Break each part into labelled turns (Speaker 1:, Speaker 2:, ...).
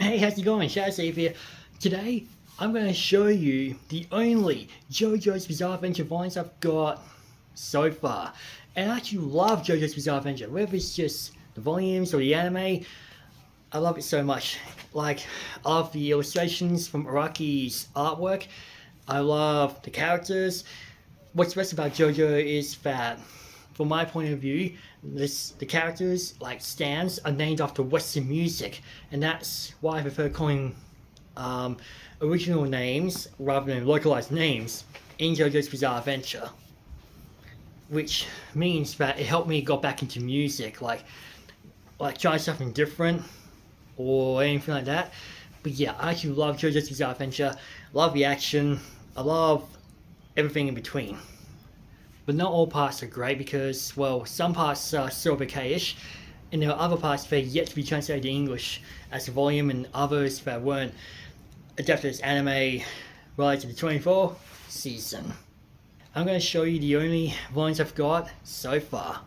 Speaker 1: Hey, how's it going? Shadow Save here. Today, I'm going to show you the only JoJo's Bizarre Adventure volumes I've got so far. And I actually love JoJo's Bizarre Adventure, whether it's just the volumes or the anime. I love it so much. Like, I love the illustrations from Araki's artwork. I love the characters. What's best about JoJo is that, from my point of view, the characters, like stands, are named after Western music, and that's why I prefer calling original names rather than localized names in JoJo's Bizarre Adventure. Which means that it helped me go back into music, like try something different or anything like that. But yeah, I actually love JoJo's Bizarre Adventure. Love the action. I love everything in between. But not all parts are great because, well, some parts are still okay-ish, and there are other parts that are yet to be translated to English as a volume, and others that weren't adapted as anime related to the 24 season. I'm going to show you the only volumes I've got so far,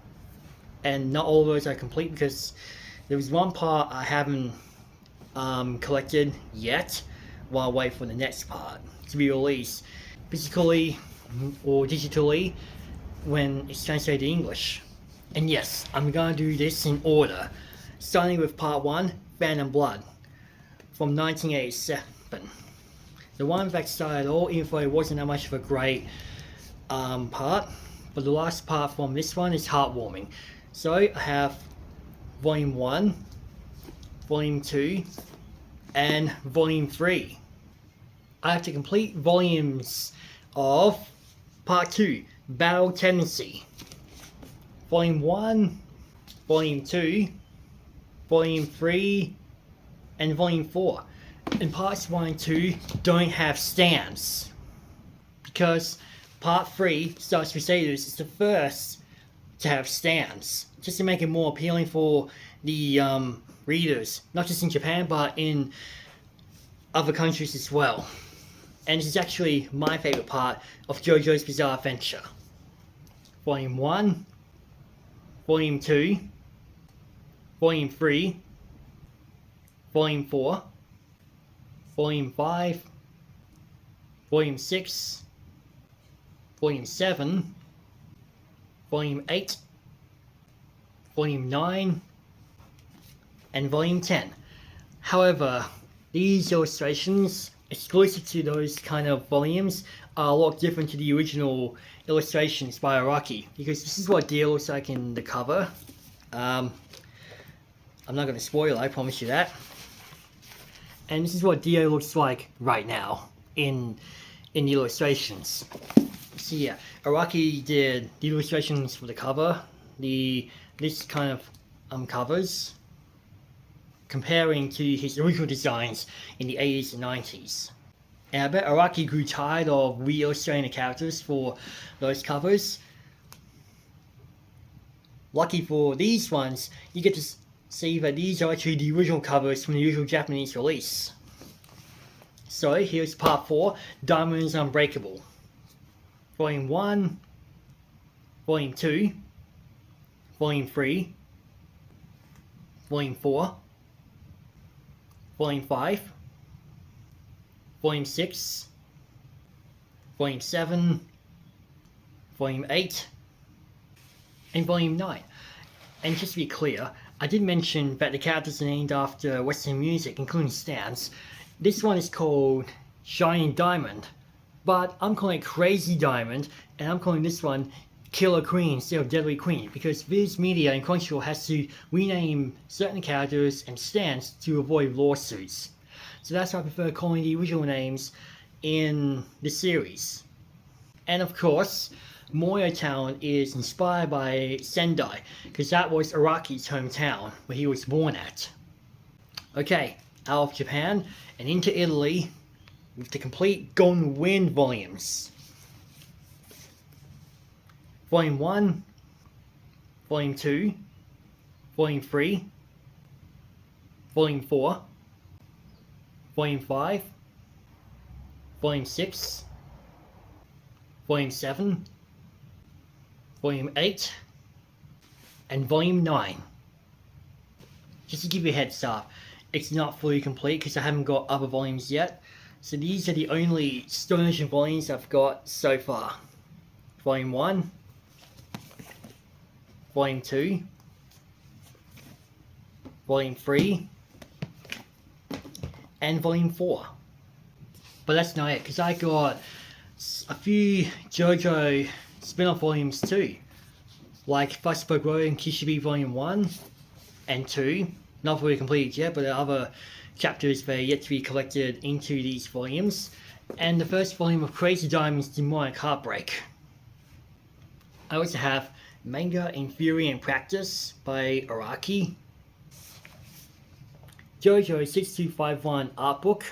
Speaker 1: and not all of those are complete because there was one part I haven't collected yet while I wait for the next part to be released physically or digitally when it's translated to English. And yes, I'm gonna do this in order, starting with part 1, Phantom Blood, from 1987. The one that started all, even though it wasn't that much of a great part, but the last part from this one is heartwarming. So I have Volume 1, Volume 2, and Volume 3. I have to complete volumes of Part 2, Battle Tendency, Volume 1, Volume 2, Volume 3, and Volume 4. And Parts 1 and 2 don't have stands, because Part 3, Star Crusaders, is the first to have stands, just to make it more appealing for the readers, not just in Japan, but in other countries as well. And this is actually my favorite part of JoJo's Bizarre Adventure. Volume 1, Volume 2, Volume 3, Volume 4, Volume 5, Volume 6, Volume 7, Volume 8, Volume 9, and Volume 10. However, these illustrations exclusive to those kind of volumes are a lot different to the original illustrations by Araki, because this is what Dio looks like in the cover. I'm not going to spoil it, I promise you that. And this is what Dio looks like right now in the illustrations. So yeah, Araki did the illustrations for the cover, this kind of covers, comparing to his original designs in the 80s and 90s. And I bet Araki grew tired of re-illustrating the characters for those covers. Lucky for these ones, you get to see that these are actually the original covers from the usual Japanese release. So here's part 4, Diamonds Unbreakable. Volume 1, Volume 2, Volume 3, Volume 4, Volume 5, Volume 6, Volume 7, Volume 8, and Volume 9. And just to be clear, I did mention that the characters are named after Western music, including stands. This one is called Shining Diamond, but I'm calling it Crazy Diamond, and I'm calling this one Killer Queen instead of Deadly Queen, because Viz Media and Crunchyroll has to rename certain characters and stands to avoid lawsuits. So that's why I prefer calling the original names in the series. And of course, Moyo Town is inspired by Sendai, because that was Araki's hometown, where he was born at. Okay, out of Japan and into Italy with the complete Golden Wind volumes. Volume 1, Volume 2, Volume 3, Volume 4, Volume 5, Volume 6, Volume 7, Volume 8, and Volume 9. Just to give you a heads up, it's not fully complete because I haven't got other volumes yet. So these are the only stop motion volumes I've got so far. Volume 1, Volume 2, Volume 3, and Volume 4. But that's not it, because I got a few JoJo spin-off volumes too. Like Fast Spoke Road and Kishibe Volume 1 and 2. Not fully completed yet, but there are other chapters that are yet to be collected into these volumes. And the first volume of Crazy Diamond's Demonic Heartbreak. I also have Manga in Theory and Practice by Araki. JoJo 6251 art book.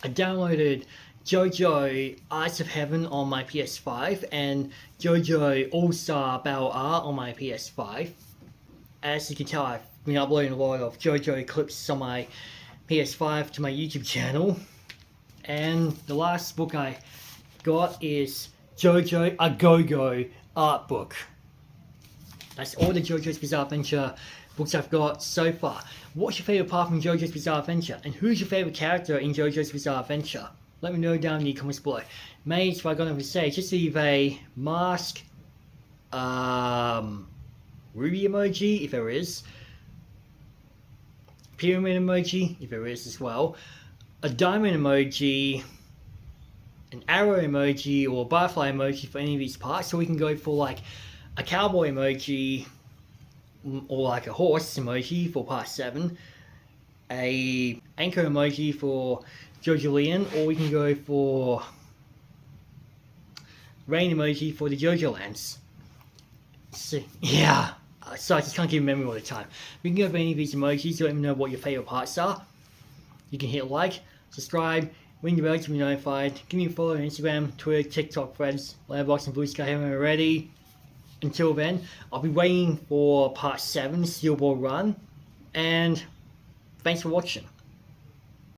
Speaker 1: I downloaded JoJo Eyes of Heaven on my PS5 and JoJo All-Star Battle R on my PS5. As you can tell, I've been uploading a lot of JoJo clips on my PS5 to my YouTube channel. And the last book I got is JoJo A Go-Go art book. That's all the JoJo's Bizarre Adventure books I've got so far. What's your favourite part from JoJo's Bizarre Adventure? And who's your favourite character in JoJo's Bizarre Adventure? Let me know down in the comments below. Mates, what I'm going to say, just leave a mask, ruby emoji, if there is, pyramid emoji, if there is as well, a diamond emoji, an arrow emoji, or a butterfly emoji for any of these parts, so we can go for like a cowboy emoji, or like a horse emoji for part 7, a anchor emoji for JoJo Leon, or we can go for rain emoji for the JoJo lands. So, yeah, so I just can't keep remembering all the time. We can go for any of these emojis to let me know what your favourite parts are. You can hit like, subscribe, ring the bell to be notified, give me a follow on Instagram, Twitter, TikTok, Threads, Letterboxd and Blue Sky haven't already. Until then, I'll be waiting for part 7, Steel Ball Run, and thanks for watching.